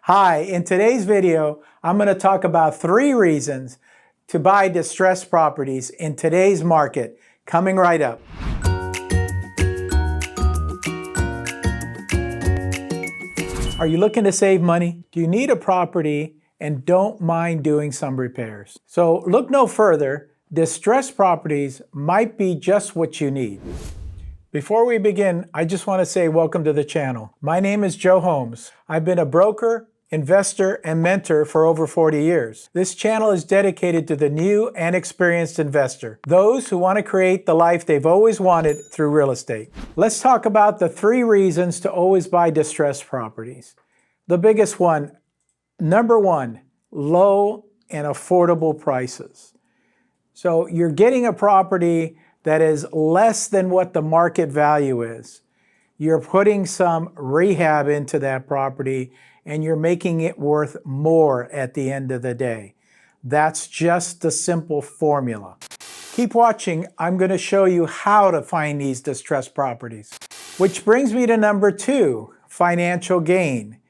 Hi, in today's video, I'm going to talk about 3 reasons to buy distressed properties in today's market, coming right up. Are you looking to save money? Do you need a property and don't mind doing some repairs? So look no further, distressed properties might be just what you need. Before we begin, I just want to say welcome to the channel. My name is Joe Holmes. I've been a broker, investor, and mentor for over 40 years. This channel is dedicated to the new and experienced investor, those who want to create the life they've always wanted through real estate. Let's talk about the 3 reasons to always buy distressed properties. The biggest one, number 1, low and affordable prices. So you're getting a property that is less than what the market value is. You're putting some rehab into that property and you're making it worth more at the end of the day. That's just the simple formula. Keep watching. I'm going to show you how to find these distressed properties. Which brings me to number 2, financial gain.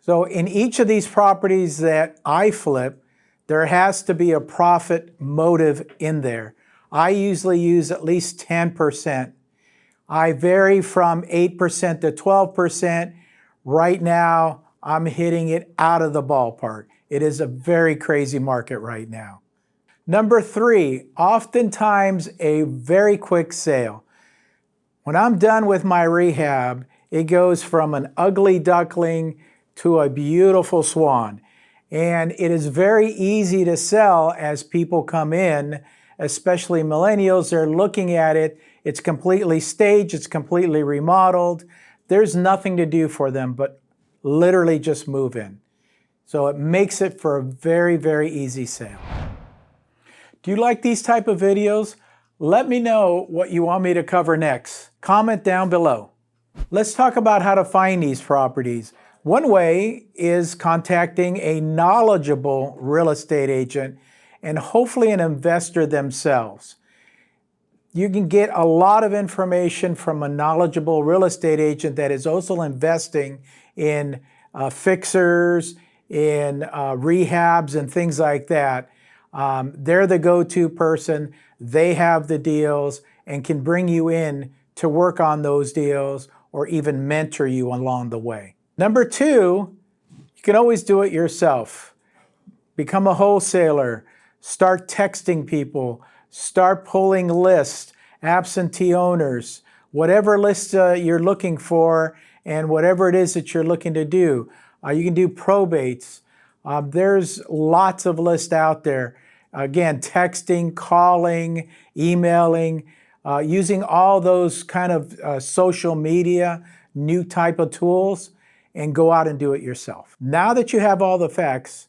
So in each of these properties that I flip, there has to be a profit motive in there. I usually use at least 10%. I vary from 8% to 12%. Right now, I'm hitting it out of the ballpark. It is a very crazy market right now. Number 3, oftentimes a very quick sale. When I'm done with my rehab, it goes from an ugly duckling to a beautiful swan. And it is very easy to sell as people come in, especially millennials. They're looking at it. It's completely staged. It's completely remodeled. There's nothing to do for them but literally just move in. So it makes it for a very, very easy sale. Do you like these type of videos? Let me know what you want me to cover next. Comment down below. Let's talk about how to find these properties. One way is contacting a knowledgeable real estate agent and hopefully an investor themselves. You can get a lot of information from a knowledgeable real estate agent that is also investing in fixers, in rehabs and things like that. They're the go-to person. They have the deals and can bring you in to work on those deals or even mentor you along the way. Number 2, you can always do it yourself. Become a wholesaler. Start texting people. Start pulling lists, absentee owners, whatever list you're looking for and whatever it is that you're looking to do. You can do probates. There's lots of lists out there. Again, texting, calling, emailing, using all those kind of social media, new type of tools, and go out and do it yourself. Now that you have all the facts,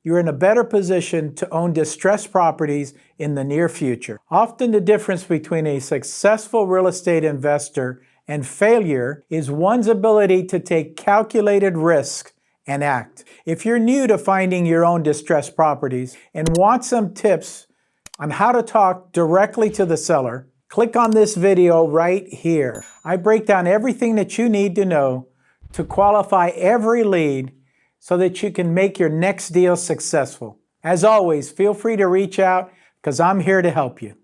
you're in a better position to own distressed properties in the near future. Often the difference between a successful real estate investor and failure is one's ability to take calculated risk and act. If you're new to finding your own distressed properties and want some tips on how to talk directly to the seller, click on this video right here. I break down everything that you need to know to qualify every lead so that you can make your next deal successful. As always, feel free to reach out because I'm here to help you.